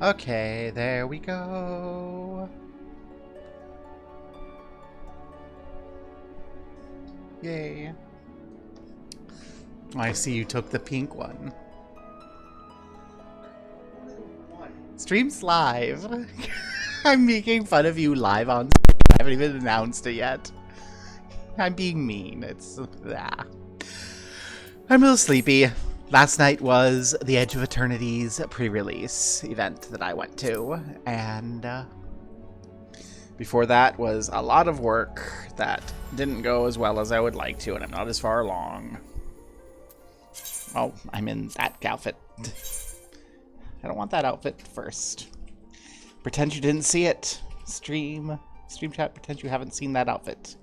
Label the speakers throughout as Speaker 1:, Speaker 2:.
Speaker 1: Okay, there we go. Yay. I see you took the pink one. Stream's live. I'm making fun of you live on stream. I haven't even announced it yet. I'm being mean. It's... I'm a little sleepy. Last night was the Edge of Eternity's pre-release event that I went to, and before that was a lot of work that didn't go as well as I would like to, and I'm not as far along. Oh, I'm in that outfit. I don't want that outfit first. Pretend you didn't see it. Stream chat, pretend you haven't seen that outfit.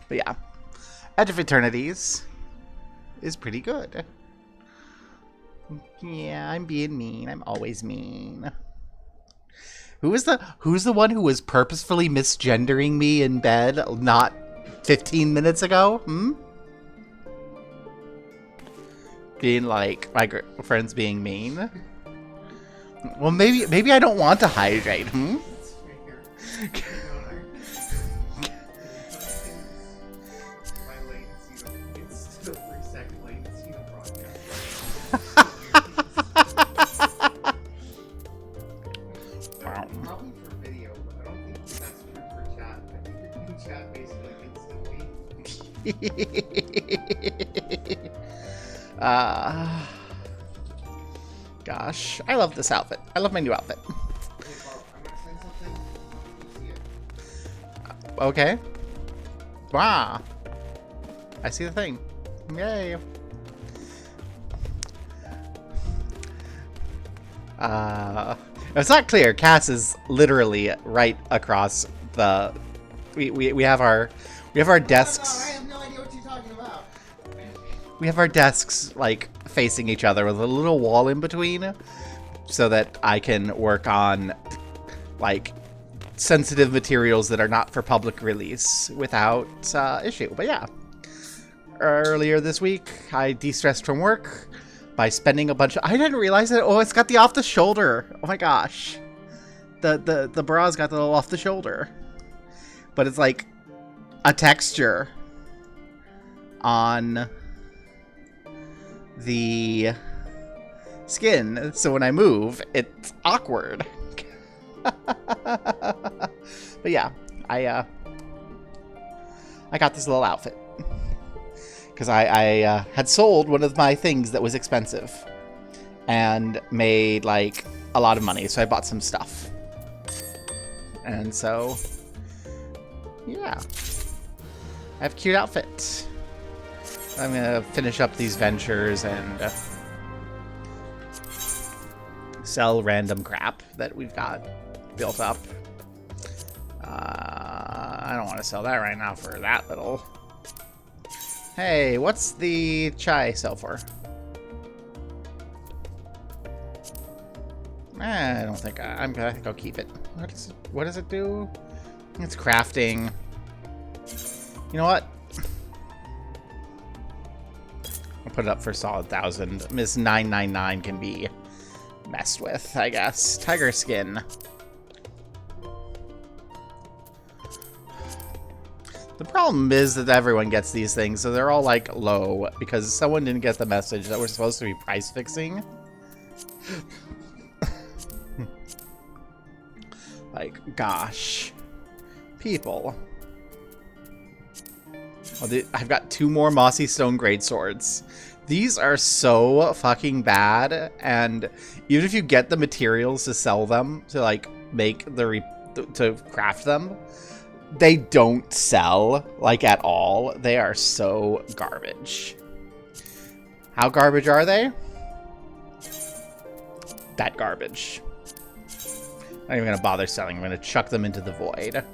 Speaker 1: But yeah, Edge of Eternities is pretty good. Yeah, I'm being mean. I'm always mean. Who's the one who was purposefully misgendering me in bed not 15 minutes ago? Being like my friends being mean. Well, maybe I don't want to hydrate.
Speaker 2: Probably for video, but I don't think that's true for chat. I think you can chat basically instantly.
Speaker 1: Gosh, I love this outfit. I love my new outfit.
Speaker 2: Hey, Bob, I'm gonna send something. You see it.
Speaker 1: Okay. Wow. I see the thing. Yay. It's not clear. Cass is literally right across the. We have our desks.
Speaker 2: I have no idea what you're talking about.
Speaker 1: We have our desks like facing each other with a little wall in between, so that I can work on like sensitive materials that are not for public release without issue. But yeah, earlier this week I de-stressed from work by spending a bunch of... I didn't realize that. Oh, it's got the off the shoulder. Oh my gosh. The bra's got the little off the shoulder. But it's like a texture on the skin. So when I move, it's awkward. But yeah, I got this little outfit. Because I had sold one of my things that was expensive and made like a lot of money, so I bought some stuff. And so, yeah, I have a cute outfit. I'm gonna finish up these ventures and sell random crap that we've got built up. I don't want to sell that right now for that little. Hey, what's the chai sell for? I don't think I think I'll keep it. What does it do? It's crafting. You know what? I'll put it up for a solid 1,000. Miss 999 can be messed with, I guess. Tiger skin. The problem is that everyone gets these things, so they're all like low because someone didn't get the message that we're supposed to be price fixing. Like, gosh. People. Well, I've got 2 more Mossy Stone Greatswords. These are so fucking bad, and even if you get the materials to sell them, to like make to craft them, they don't sell, like, at all. They are so garbage. How garbage are they? That garbage. I'm not even gonna bother selling. I'm gonna chuck them into the void.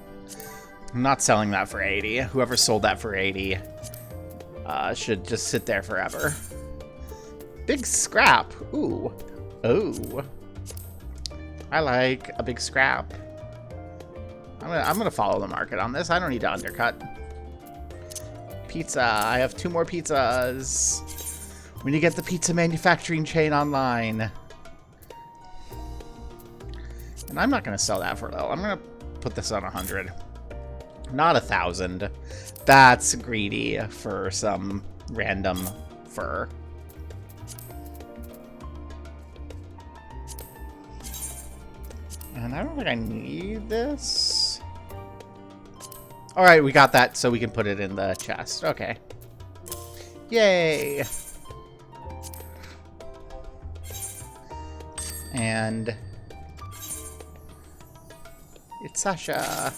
Speaker 1: I'm not selling that for 80. Whoever sold that for 80 should just sit there forever. Big scrap. Ooh. Oh. I like a big scrap. I'm gonna follow the market on this. I don't need to undercut. Pizza. I have 2 more pizzas. We need to get the pizza manufacturing chain online. And I'm not gonna sell that for low. I'm gonna put this on 100. Not 1,000. That's greedy for some random fur. And I don't think I need this. Alright, we got that so we can put it in the chest. Okay. Yay! And it's Sasha.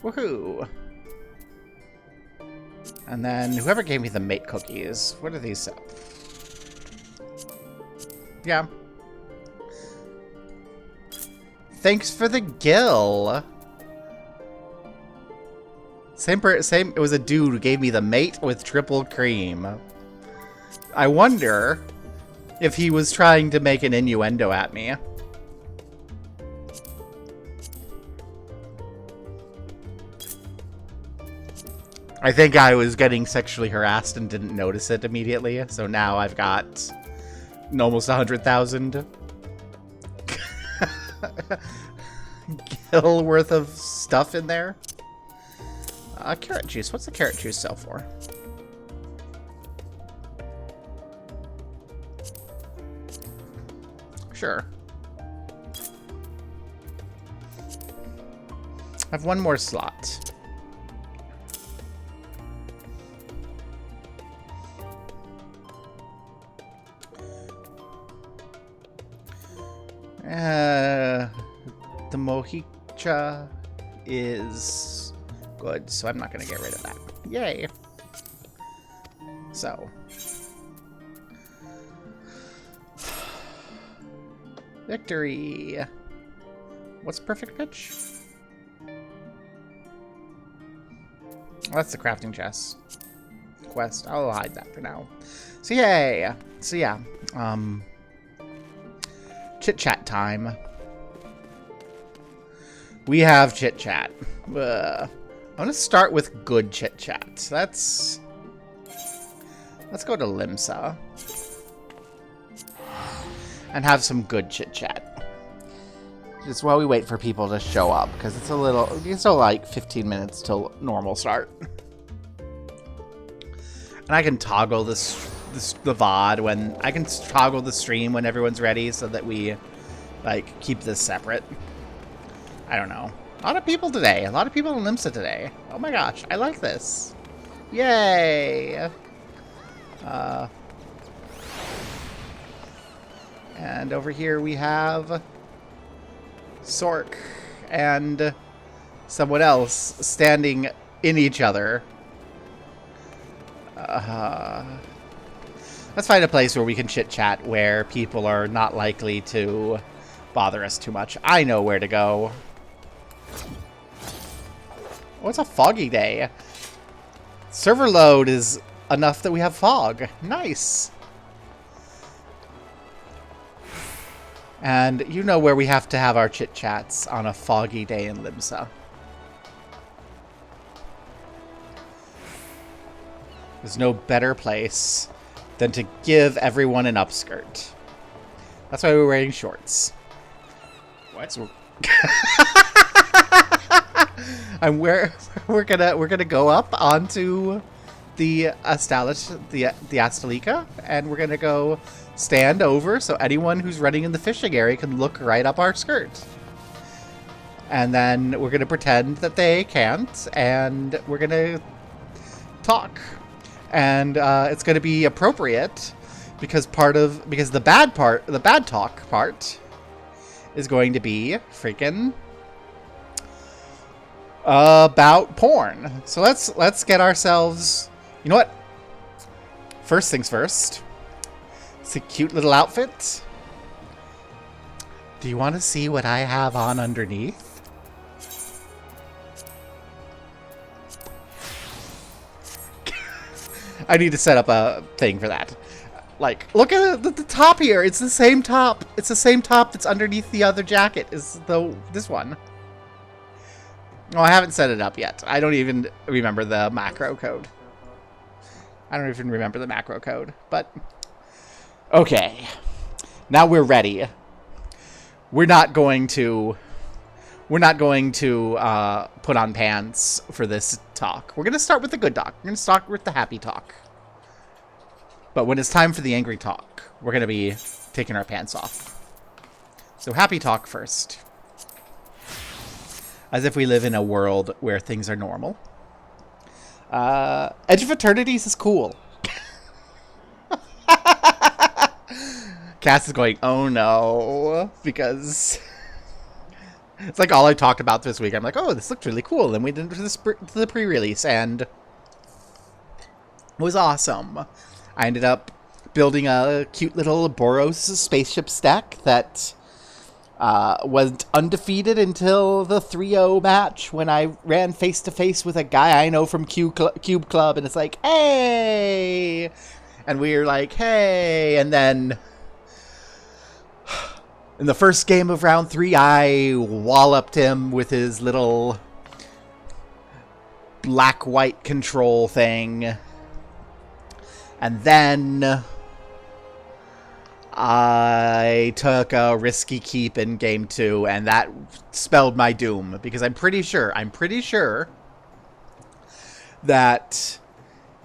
Speaker 1: Woohoo! And then whoever gave me the mate cookies, what are these? Yeah. Thanks for the gill. Same. It was a dude who gave me the mate with triple cream. I wonder if he was trying to make an innuendo at me. I think I was getting sexually harassed and didn't notice it immediately, so now I've got almost 100,000 gill worth of stuff in there. Carrot juice. What's the carrot juice sell for? Sure. I have 1 more slot. The mojica is good, so I'm not going to get rid of that. Yay! So. Victory! What's perfect pitch? That's the crafting chest. Quest. I'll hide that for now. So yay! So yeah. Chit-chat time. We have chit-chat. I'm gonna start with good chit-chat. Let's go to Limsa. And have some good chit-chat. Just while we wait for people to show up, because it's still like 15 minutes till normal start. And I can toggle the VOD when I can toggle the stream when everyone's ready, so that we like keep this separate. I don't know. A lot of people today. A lot of people in Limsa today. Oh my gosh, I like this. Yay! And over here we have Sork and someone else standing in each other. Let's find a place where we can chit-chat where people are not likely to bother us too much. I know where to go. Oh, it's a foggy day. Server load is enough that we have fog. Nice. And you know where we have to have our chit-chats on a foggy day in Limsa. There's no better place than to give everyone an upskirt. That's why we're wearing shorts.
Speaker 2: What?
Speaker 1: So and we're gonna go up onto the Astalica, and we're gonna go stand over so anyone who's running in the fishing area can look right up our skirt. And then we're gonna pretend that they can't, and we're gonna talk. And it's gonna be appropriate because the bad talk part is going to be freaking about porn. So let's get ourselves, you know what? First things first. It's a cute little outfit. Do you want to see what I have on underneath? I need to set up a thing for that. Like, look at the top here. It's the same top. It's the same top that's underneath the other jacket. Is this one? Oh, I haven't set it up yet. I don't even remember the macro code. But okay. Now we're ready. We're not going to put on pants for this talk. We're going to start with the good talk. We're going to start with the happy talk. But when it's time for the angry talk, we're going to be taking our pants off. So happy talk first. As if we live in a world where things are normal. Edge of Eternities is cool. Cass is going, oh no, because it's like all I talked about this week. I'm like, oh, this looked really cool. Then we did the pre-release, and it was awesome. I ended up building a cute little Boros spaceship stack that was undefeated until the 3-0 match when I ran face-to-face with a guy I know from Cube Club, and it's like, hey! And we were like, hey! And then in the first game of round 3, I walloped him with his little black-white control thing. And then I took a risky keep in game 2, and that spelled my doom. Because I'm pretty sure that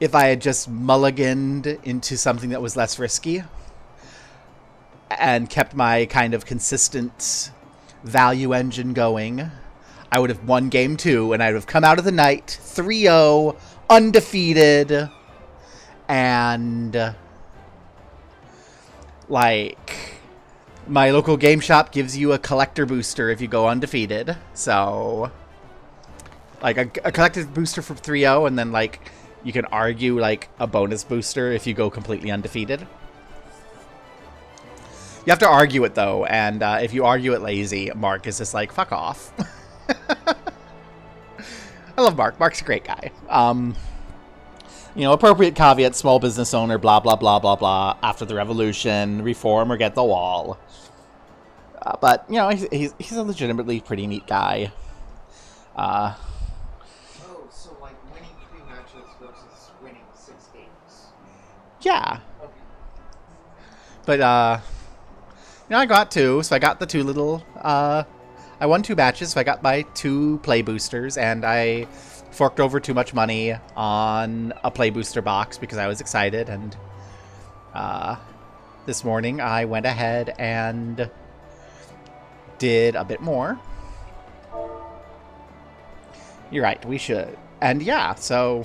Speaker 1: if I had just mulliganed into something that was less risky and kept my kind of consistent value engine going, I would have won game 2, and I would have come out of the night 3-0, undefeated, and like, my local game shop gives you a collector booster if you go undefeated. So, like, a collector booster for 3-0, and then, like, you can argue, like, a bonus booster if you go completely undefeated. You have to argue it, though, and if you argue it lazy, Mark is just like, fuck off. I love Mark. Mark's a great guy. You know, appropriate caveat, small business owner, blah, blah, blah, blah, blah. After the revolution, reform or get the wall. But, you know, he's a legitimately pretty neat guy.
Speaker 2: Oh, so like winning 3 matches versus winning 6 games.
Speaker 1: Yeah.
Speaker 2: Okay.
Speaker 1: But, you know, I got 2, so I got the 2 little, I won 2 matches, so I got my 2 play boosters, and I forked over too much money on a play booster box because I was excited, and this morning I went ahead and did a bit more. You're right, we should. And yeah, so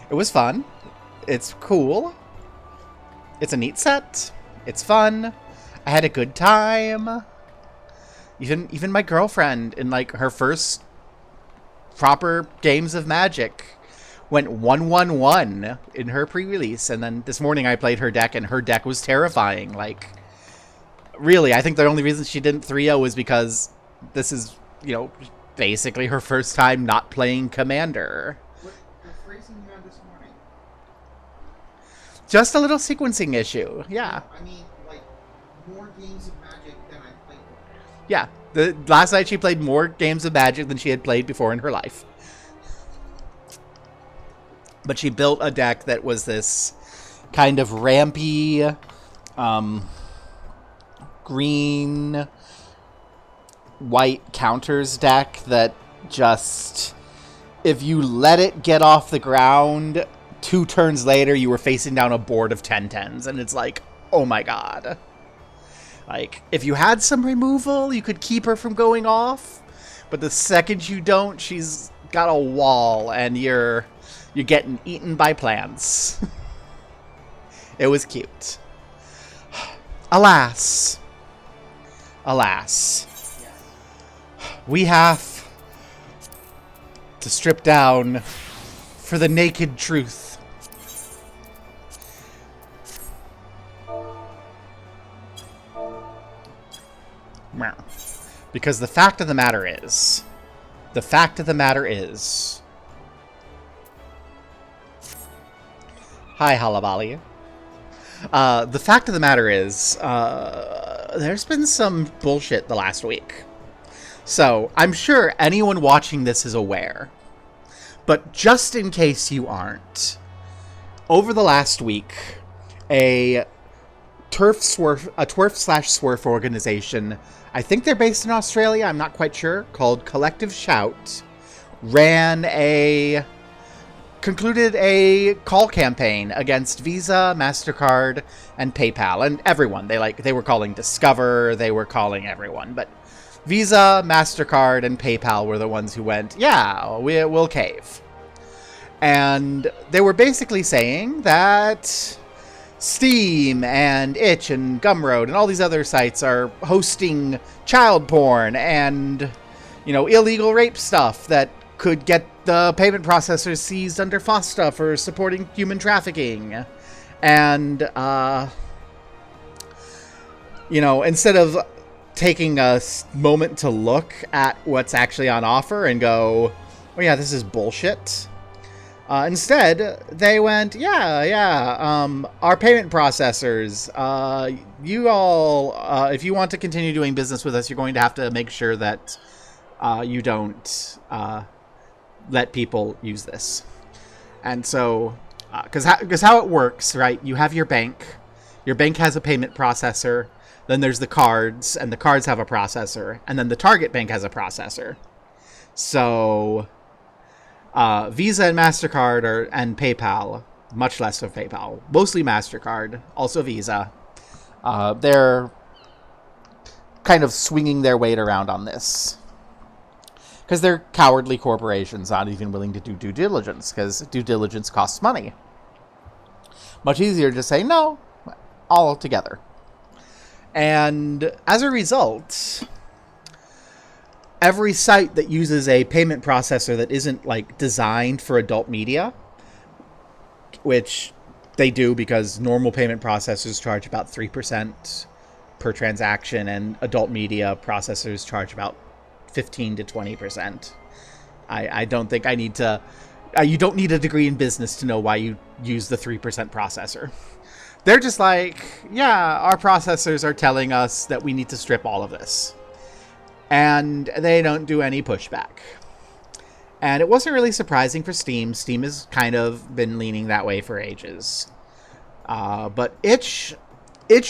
Speaker 1: it was fun. It's cool. It's a neat set. It's fun. I had a good time. Even my girlfriend, in like her first proper games of Magic, went 1-1-1 in her pre-release, and then this morning I played her deck, and her deck was terrifying. Like, really, I think the only reason she didn't 3-0 was because this is, you know, basically her first time not playing Commander.
Speaker 2: What phrasing you had this morning?
Speaker 1: Just a little sequencing issue, yeah.
Speaker 2: I mean, like, more games of Magic than I played.
Speaker 1: Yeah. The last night she played more games of Magic than she had played before in her life. But she built a deck that was this kind of rampy, green, white counters deck that just, if you let it get off the ground, 2 turns later you were facing down a board of 10-10s, and it's like, oh my god. Like, if you had some removal, you could keep her from going off. But the second you don't, she's got a wall, and you're getting eaten by plants. It was cute. Alas. We have to strip down for the naked truth. Meow. Because the fact of the matter is... Hi, Halabali. The fact of the matter is, there's been some bullshit the last week. So, I'm sure anyone watching this is aware. But just in case you aren't, over the last week, a twerf/swerf organization, I think they're based in Australia, I'm not quite sure, called Collective Shout, concluded a call campaign against Visa, MasterCard, and PayPal, and everyone. They were calling Discover, they were calling everyone, but Visa, MasterCard, and PayPal were the ones who went, yeah, we'll cave. And they were basically saying that Steam and Itch and Gumroad and all these other sites are hosting child porn and, illegal rape stuff that could get the payment processors seized under FOSTA for supporting human trafficking. And, instead of taking a moment to look at what's actually on offer and go, oh yeah, this is bullshit. Instead, they went, our payment processors, you all, if you want to continue doing business with us, you're going to have to make sure that you don't let people use this. And so, because how it works, right? You have your bank has a payment processor, then there's the cards, and the cards have a processor, and then the target bank has a processor. So... Visa and MasterCard and PayPal, much less of PayPal, mostly MasterCard, also Visa. They're kind of swinging their weight around on this. Because they're cowardly corporations, not even willing to do due diligence, because due diligence costs money. Much easier to say no, all together. And as a result... every site that uses a payment processor that isn't designed for adult media, which they do because normal payment processors charge about 3% per transaction and adult media processors charge about 15 to 20%. I don't think I need to... you don't need a degree in business to know why you use the 3% processor. They're just our processors are telling us that we need to strip all of this. And they don't do any pushback. And it wasn't really surprising for Steam. Steam has kind of been leaning that way for ages. But Itch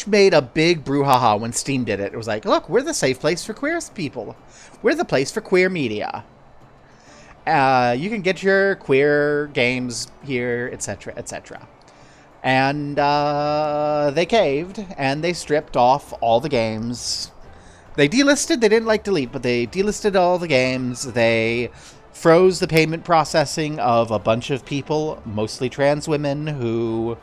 Speaker 1: made a big brouhaha when Steam did it. It was like, look, we're the safe place for queer people. We're the place for queer media. You can get your queer games here, etc., etc. And they caved, and they stripped off all the games. They delisted, they didn't delete, but they delisted all the games. They froze the payment processing of a bunch of people, mostly trans women, who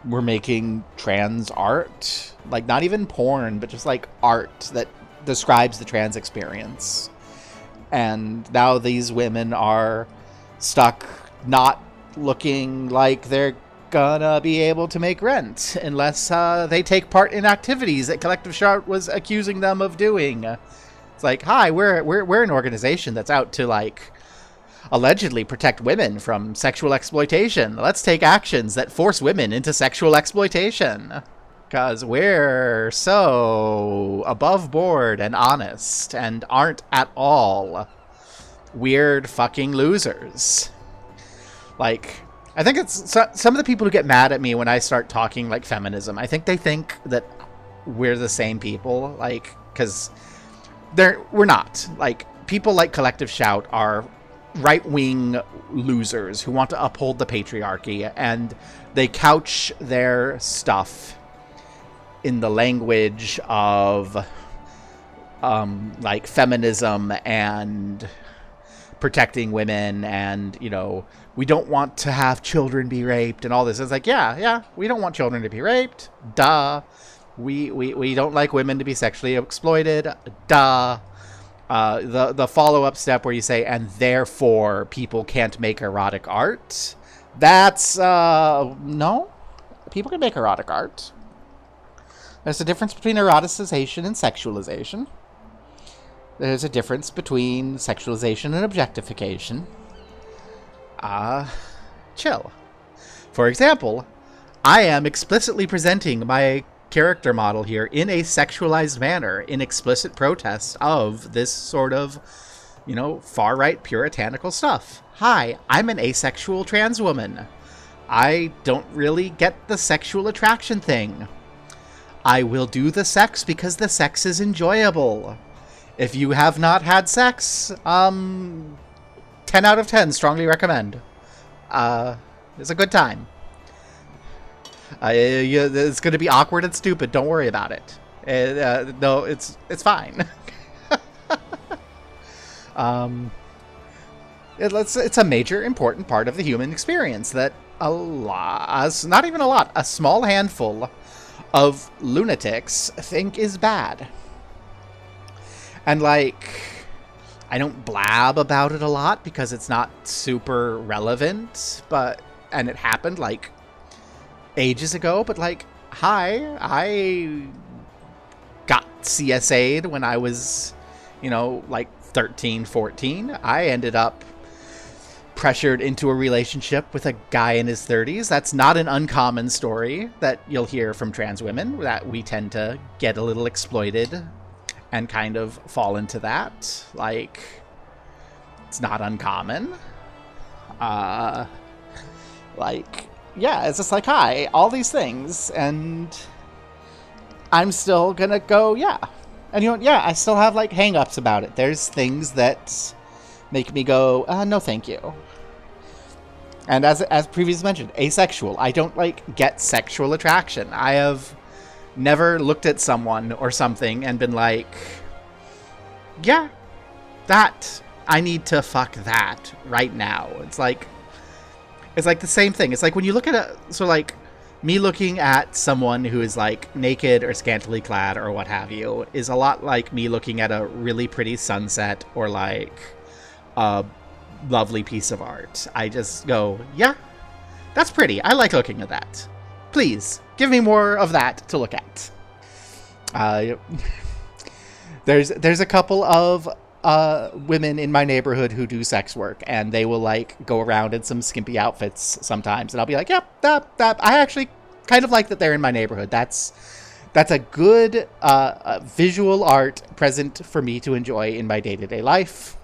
Speaker 1: were making trans art. Not even porn, but just art that describes the trans experience. And now these women are stuck not looking like they're gonna be able to make rent unless they take part in activities that Collective Shout was accusing them of doing. It's hi, we're an organization that's out to allegedly protect women from sexual exploitation. Let's take actions that force women into sexual exploitation. Because we're so above board and honest and aren't at all weird fucking losers. I think it's some of the people who get mad at me when I start talking feminism. I think they think that we're the same people, because we're not. People like Collective Shout are right-wing losers who want to uphold the patriarchy, and they couch their stuff in the language of feminism and protecting women and, we don't want to have children be raped and all this. It's yeah, we don't want children to be raped. Duh. We don't like women to be sexually exploited. Duh. The follow-up step where you say, and therefore people can't make erotic art. That's, no. People can make erotic art. There's a difference between eroticization and sexualization. There's a difference between sexualization and objectification. Chill. For example, I am explicitly presenting my character model here in a sexualized manner, in explicit protest of this sort of, far-right puritanical stuff. Hi, I'm an asexual trans woman. I don't really get the sexual attraction thing. I will do the sex because the sex is enjoyable. If you have not had sex, 10 out of 10, strongly recommend. It's a good time. It's going to be awkward and stupid. Don't worry about it. No, it's fine. It's a major, important part of the human experience that not even a lot, a small handful of lunatics think is bad. And, I don't blab about it a lot because it's not super relevant, and it happened, ages ago, but, hi, I got CSA'd when I was, 13, 14. I ended up pressured into a relationship with a guy in his 30s. That's not an uncommon story that you'll hear from trans women, that we tend to get a little exploited and kind of fall into that. It's not uncommon. Yeah, it's just hi, all these things, and I'm still gonna go, yeah. And I still have, hang-ups about it. There's things that make me go, no thank you. And as previously mentioned, asexual. I don't, get sexual attraction. I have never looked at someone or something and been yeah, I need to fuck that right now. It's the same thing. It's when you look at me looking at someone who is naked or scantily clad or what have you is a lot like me looking at a really pretty sunset or a lovely piece of art. I just go, yeah, that's pretty. I like looking at that. Please give me more of that to look at. There's a couple of women in my neighborhood who do sex work, and they will go around in some skimpy outfits sometimes, and I'll be yep, that I actually kind of like that they're in my neighborhood. That's a good visual art present for me to enjoy in my day-to-day life.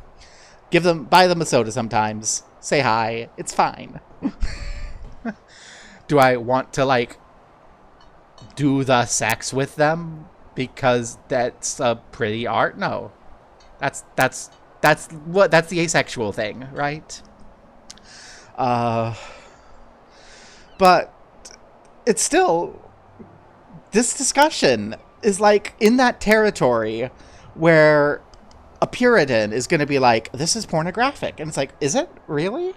Speaker 1: Buy them a soda sometimes, say hi, it's fine. Do I want to do the sex with them because that's a pretty art? No. That's the asexual thing, right? But it's still, this discussion is in that territory where a Puritan is going to be this is pornographic, and it's is it really?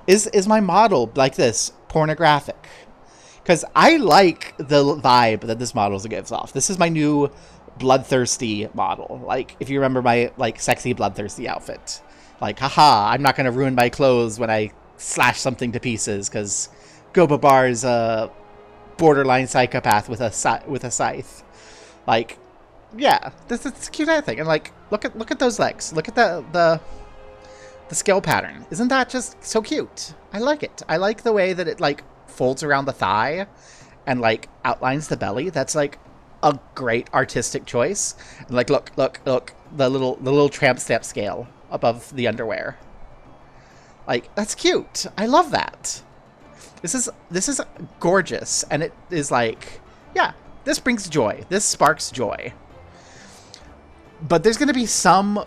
Speaker 1: Is my model like this pornographic? Because I like the vibe that this model gives off. This is my new bloodthirsty model. If you remember my sexy bloodthirsty outfit, haha, I'm not going to ruin my clothes when I slash something to pieces because Goba Bar's a borderline psychopath with a scythe. Yeah, this is a cute thing. And look at those legs. Look at the scale pattern. Isn't that just so cute? I like it. I like the way that it folds around the thigh and outlines the belly. That's a great artistic choice. And look, the little tramp stamp scale above the underwear. That's cute. I love that. This is gorgeous, and it is yeah, this brings joy. This sparks joy. But there's going to be some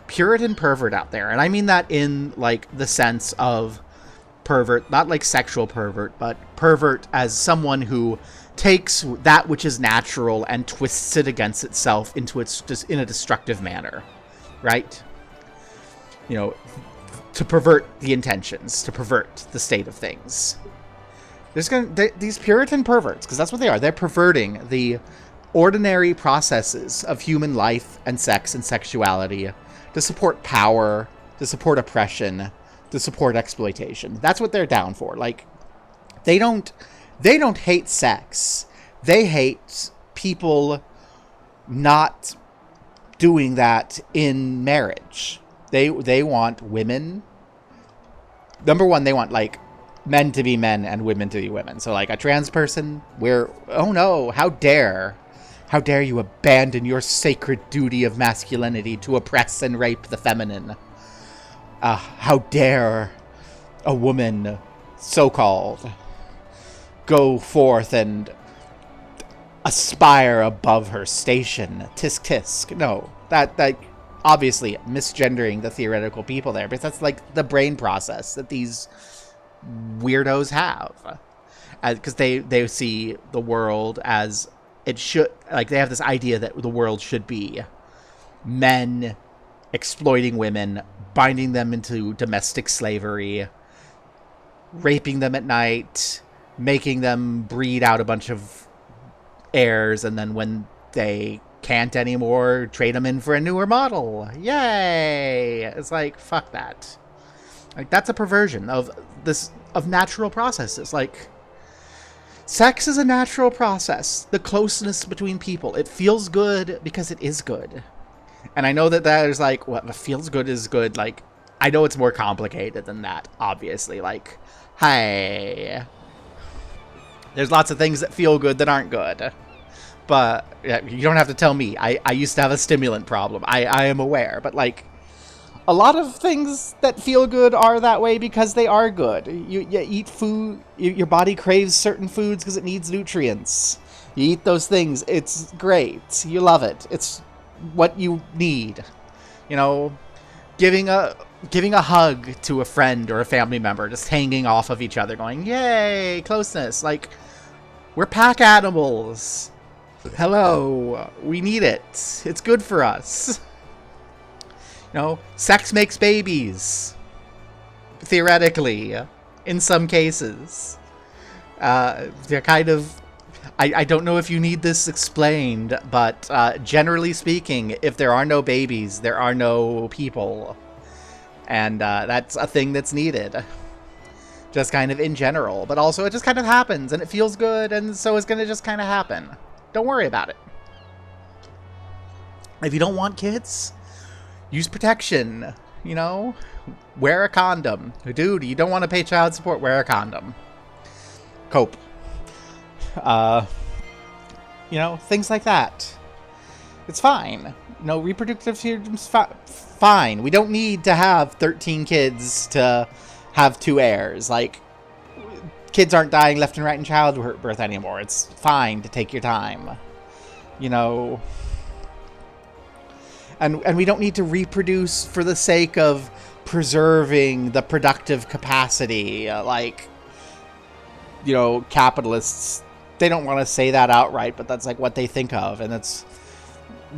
Speaker 1: Puritan pervert out there, and I mean that in the sense of pervert, not sexual pervert, but pervert as someone who takes that which is natural and twists it against itself into in a destructive manner, right? To pervert the intentions, to pervert the state of things. These Puritan perverts, because that's what they are. They're perverting the ordinary processes of human life and sex and sexuality to support power, to support oppression, to support exploitation. That's what they're down for. They don't hate sex. They hate people not doing that in marriage. They want women. Number one, they want like men to be men and women to be women. So like a trans person, oh no, how dare you abandon your sacred duty of masculinity to oppress and rape the feminine? How dare a woman, so-called, go forth and aspire above her station. Tisk tisk. No, that obviously misgendering the theoretical people there, because that's like the brain process that these weirdos have, because they see the world as it should. Like, they have this idea that the world should be men exploiting women, binding them into domestic slavery, raping them at night, making them breed out a bunch of heirs, and then when they can't anymore, trade them in for a newer model. Yay! It's like, fuck that. Like, that's a perversion of natural processes. Like, sex is a natural process. The closeness between people. It feels good because it is good. And I know that is like, what feels good is good. Like, I know it's more complicated than that, obviously. Like, hey, there's lots of things that feel good that aren't good. But yeah, you don't have to tell me. I used to have a stimulant problem. I am aware. But like, a lot of things that feel good are that way because they are good. You eat food. Your body craves certain foods because it needs nutrients. You eat those things. It's great. You love it. It's what you need. You know, giving a hug to a friend or a family member, just hanging off of each other, going, yay, closeness. Like, we're pack animals. Hello, we need it. It's good for us. You know, sex makes babies. Theoretically, in some cases. They're kind of... I don't know if you need this explained, but generally speaking, if there are no babies, there are no people. And that's a thing that's needed. Just kind of in general. But also it just kind of happens, and it feels good, and so it's going to just kind of happen. Don't worry about it. If you don't want kids, use protection. You know? Wear a condom. Dude, you don't want to pay child support, wear a condom. Cope. You know, things like that. It's fine. No, reproductive freedom's fine. We don't need to have 13 kids to have 2 heirs. Like, kids aren't dying left and right in childbirth anymore. It's fine to take your time. You know. And we don't need to reproduce for the sake of preserving the productive capacity. Like, you know, capitalists, they don't want to say that outright, but that's like what they think of. And that's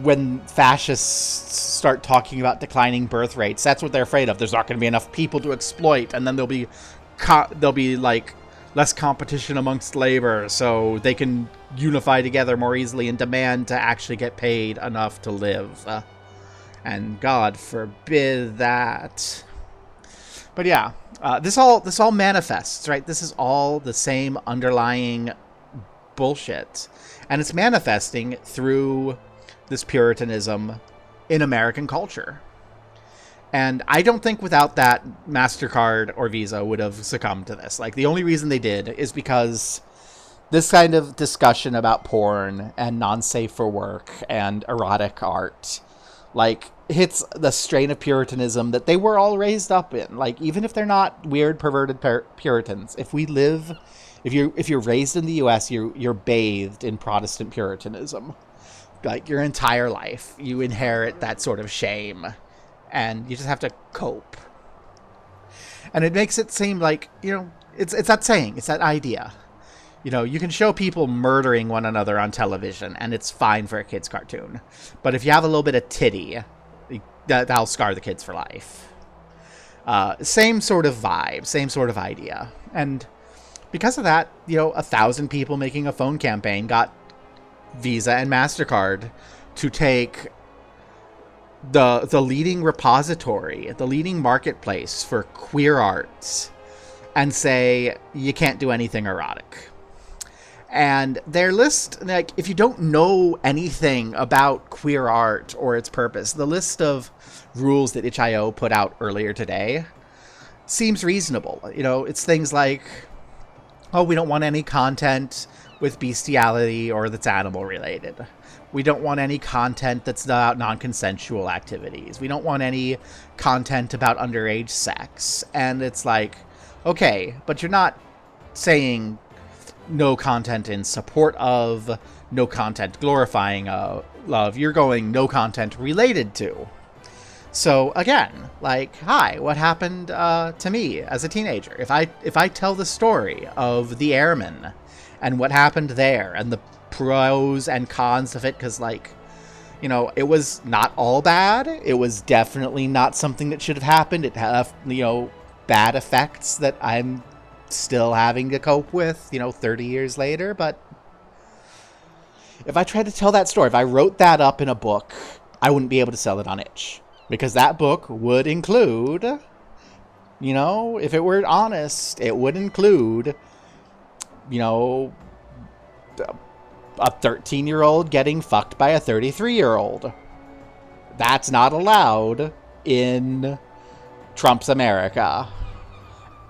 Speaker 1: when fascists start talking about declining birth rates. That's what they're afraid of. There's not going to be enough people to exploit, and then there'll be like less competition amongst labor, so they can unify together more easily and demand to actually get paid enough to live. And God forbid that. But yeah, this all manifests, right? This is all the same underlying bullshit, and it's manifesting through this Puritanism in American culture. And I don't think without that, MasterCard or Visa would have succumbed to this. Like, the only reason they did is because this kind of discussion about porn and non-safe for work and erotic art, like, hits the strain of Puritanism that they were all raised up in. Like, even if they're not weird, perverted Puritans, if you're raised in the U.S., you're bathed in Protestant Puritanism. Like, your entire life, you inherit that sort of shame, and you just have to cope. And it makes it seem like, you know, it's that saying, it's that idea. You know, you can show people murdering one another on television, and it's fine for a kid's cartoon. But if you have a little bit of titty, that'll scar the kids for life. Same sort of vibe, same sort of idea. And because of that, you know, 1,000 people making a phone campaign got Visa and MasterCard to take the leading repository, the leading marketplace for queer arts, and say, you can't do anything erotic. And their list, like, if you don't know anything about queer art or its purpose, the list of rules that itch.io put out earlier today seems reasonable. You know, it's things like, oh, we don't want any content with bestiality or that's animal related. We don't want any content that's about non-consensual activities. We don't want any content about underage sex. And it's like, okay, but you're not saying no content in support of, no content glorifying love. You're going no content related to. So again, like, hi, what happened to me as a teenager? If I tell the story of the airmen and what happened there and the pros and cons of it, because, like, you know, it was not all bad. It was definitely not something that should have happened. It had, you know, bad effects that I'm still having to cope with, you know, 30 years later. But if I tried to tell that story, if I wrote that up in a book, I wouldn't be able to sell it on itch. Because that book would include, you know, if it were honest, it would include, you know, a 13-year-old getting fucked by a 33-year-old. That's not allowed in Trump's America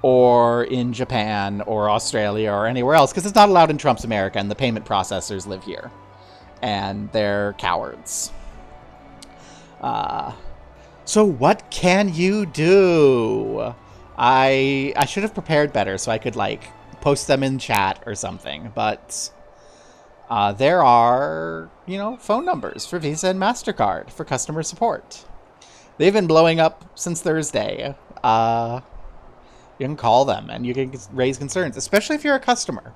Speaker 1: or in Japan or Australia or anywhere else, because it's not allowed in Trump's America, and the payment processors live here. And they're cowards. So what can you do? I should have prepared better so I could, like, post them in chat or something, but there are, you know, phone numbers for Visa and MasterCard for customer support. They've been blowing up since Thursday. You can call them and you can raise concerns, especially if you're a customer.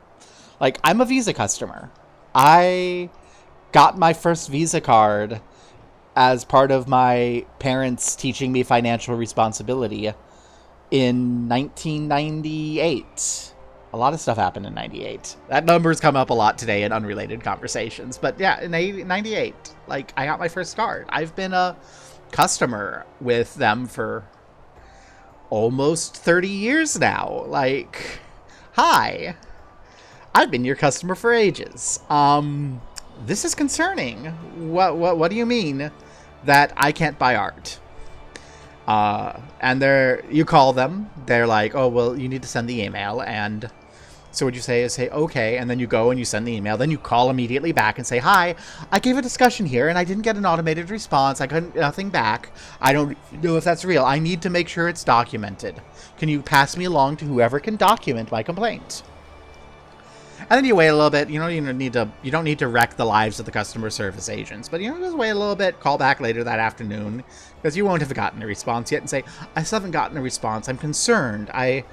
Speaker 1: Like, I'm a Visa customer. I got my first Visa card as part of my parents teaching me financial responsibility in 1998. A lot of stuff happened in 98. That number's come up a lot today in unrelated conversations. But yeah, in 98, like, I got my first card. I've been a customer with them for almost 30 years now. Like, hi. I've been your customer for ages. This is concerning. What do you mean that I can't buy art? And you call them. They're like, oh, well, you need to send the email. And so what you say is, say, okay. And then you go and you send the email. Then you call immediately back and say, hi, I gave a discussion here and I didn't get an automated response. I couldn't, nothing back. I don't know if that's real. I need to make sure it's documented. Can you pass me along to whoever can document my complaint? And then you wait a little bit. You don't need to wreck the lives of the customer service agents, but just wait a little bit. Call back later that afternoon because you won't have gotten a response yet, and say, I still haven't gotten a response. I'm concerned. I've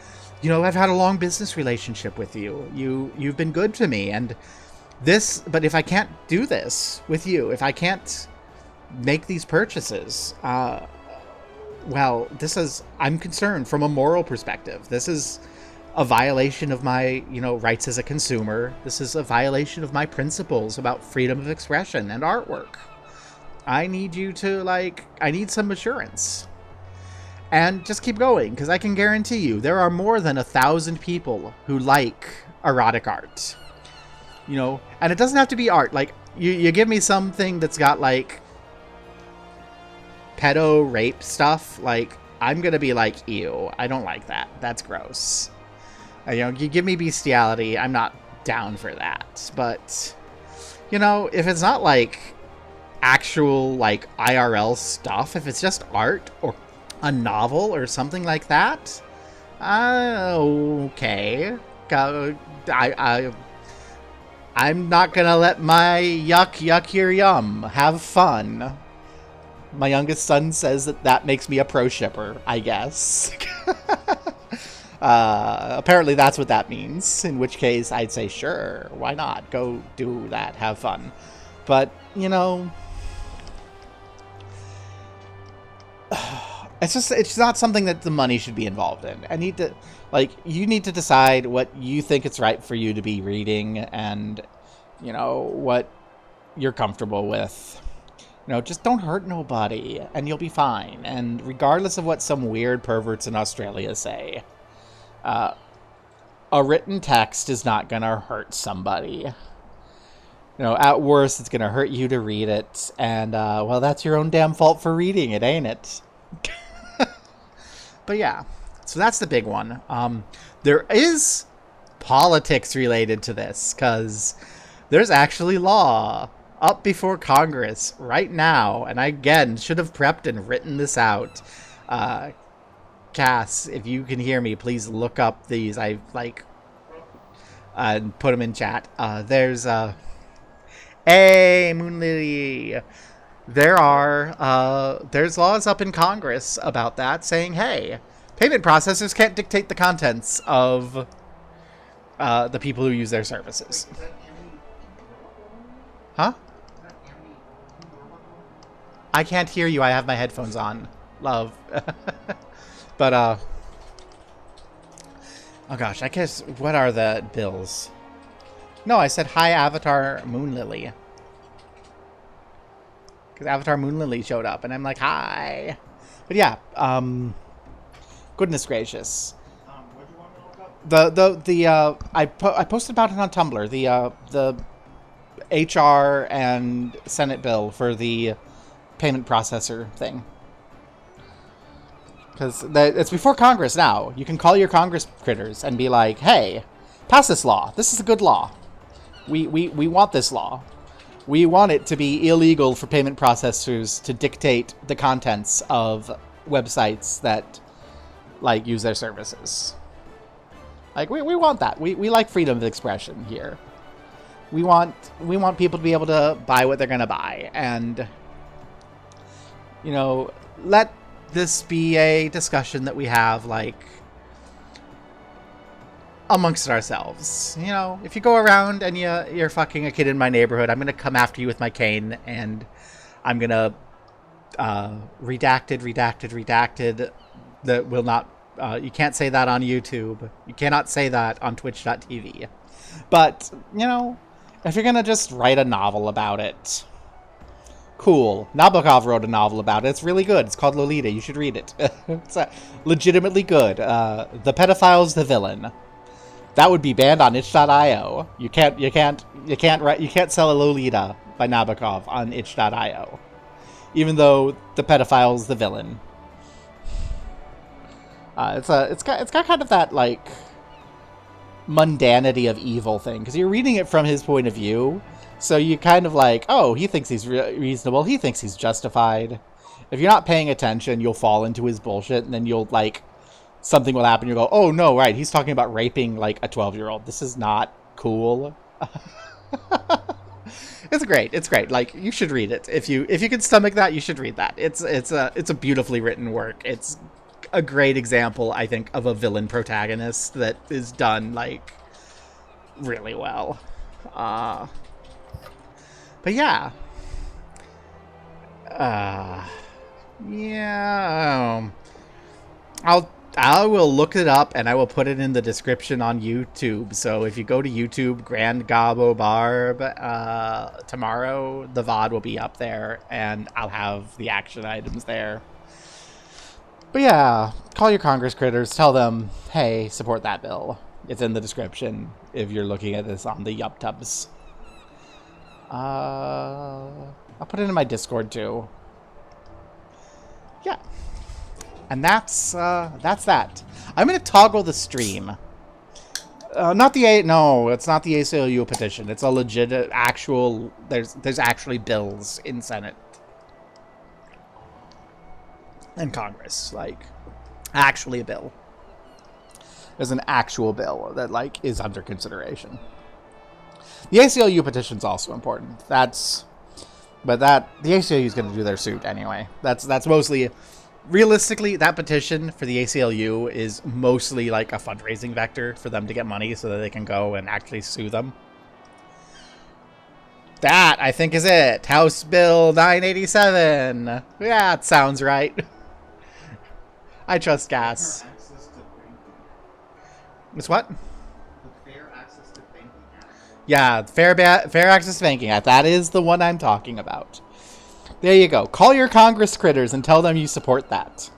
Speaker 1: had a long business relationship with you. You've been good to me, and but if I can't do this with you, if I can't make these purchases, I'm concerned from a moral perspective. This is a violation of my, rights as a consumer. This is a violation of my principles about freedom of expression and artwork. I need you to, I need some assurance. And just keep going, because I can guarantee you there are more than 1,000 people who like erotic art. And it doesn't have to be art. Like, you give me something that's got, pedo rape stuff, I'm gonna be like, ew, I don't like that. That's gross. You give me bestiality, I'm not down for that. But, if it's not, actual, IRL stuff, if it's just art or a novel or something like that, okay. I'm not gonna let my yuck your yum. Have fun. My youngest son says that makes me a pro shipper, I guess. Apparently that's what that means, in which case I'd say, sure, why not? Go do that, have fun. But, it's not something that the money should be involved in. You need to decide what you think it's right for you to be reading and, what you're comfortable with. Just don't hurt nobody and you'll be fine. And regardless of what some weird perverts in Australia say, a written text is not going to hurt somebody. At worst, it's going to hurt you to read it. And, well, that's your own damn fault for reading it, ain't it? But yeah, so that's the big one. There is politics related to this, because there's actually law up before Congress right now. And I, again, should have prepped and written this out. Cass, if you can hear me, please look up these. I and put them in chat. There's hey, Moon Lily. There's laws up in Congress about that, saying, hey, payment processors can't dictate the contents of the people who use their services. Huh? I can't hear you. I have my headphones on. Love. But, oh gosh, I guess, what are the bills? No, I said hi, Avatar Moon Lily. Because Avatar Moon Lily showed up, and I'm like, hi. But yeah, goodness gracious.
Speaker 2: What do you want to know about?
Speaker 1: I posted about it on Tumblr, the HR and Senate bill for the payment processor thing. Because it's before Congress now. You can call your Congress critters and be like, hey, pass this law. This is a good law. We want this law. We want it to be illegal for payment processors to dictate the contents of websites that, use their services. We want that. We like freedom of expression here. We want people to be able to buy what they're going to buy. And, let this be a discussion that we have, amongst ourselves. If you go around and you're fucking a kid in my neighborhood, I'm going to come after you with my cane, and I'm going to redacted, that will not, you can't say that on YouTube. You cannot say that on twitch.tv. But, if you're going to just write a novel about it, cool. Nabokov wrote a novel about it. It's really good. It's called Lolita. You should read it. It's legitimately good. The pedophile's the villain. That would be banned on itch.io. You can't sell a Lolita by Nabokov on itch.io. Even though the pedophile's the villain. It's got kind of that mundanity of evil thing, because you're reading it from his point of view. So you kind of oh, he thinks he's reasonable. He thinks he's justified. If you're not paying attention, you'll fall into his bullshit, and then you'll, something will happen. You'll go, oh, no, right. He's talking about raping, a 12-year-old. This is not cool. It's great. It's great. You should read it. If you can stomach that, you should read that. It's a beautifully written work. It's a great example, I think, of a villain protagonist that is done, really well. But yeah. Yeah. I will look it up, and I will put it in the description on YouTube. So if you go to YouTube, Grand Gabo Barb, tomorrow the VOD will be up there, and I'll have the action items there. But yeah, call your Congress critters, tell them, hey, support that bill. It's in the description if you're looking at this on the YupTubs. I'll put it in my Discord too. Yeah. And that's that. I'm gonna toggle the stream. No, it's not the ACLU petition. It's a legit actual. There's actually bills in Senate and Congress, actually a bill. There's an actual bill that is under consideration. The ACLU petition's also important. The ACLU is going to do their suit anyway. That's mostly, realistically, that petition for the ACLU is mostly a fundraising vector for them to get money so that they can go and actually sue them. That, I think, is it. House Bill 987. Yeah, it sounds right. I trust Gas. It's what? Yeah, fair access to banking. That is the one I'm talking about. There you go. Call your Congress critters and tell them you support that.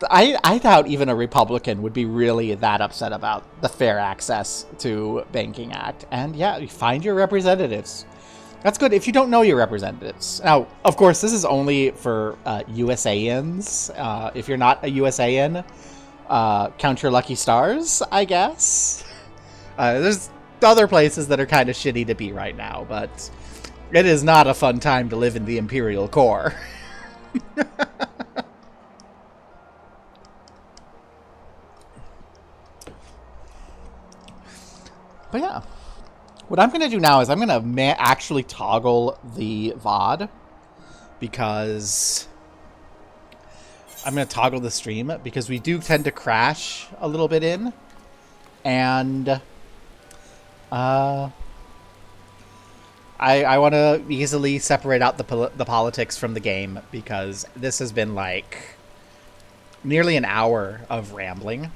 Speaker 1: I doubt even a Republican would be really that upset about the Fair Access to Banking Act. And yeah, you find your representatives. That's good if you don't know your representatives. Now, of course, this is only for USANs. If you're not a USAN, count your lucky stars, I guess. There's other places that are kind of shitty to be right now, but it is not a fun time to live in the Imperial Core. But yeah. What I'm going to do now is I'm going to actually toggle the VOD, because I'm going to toggle the stream because we do tend to crash a little bit in. And I want to easily separate out the politics from the game, because this has been like nearly an hour of rambling.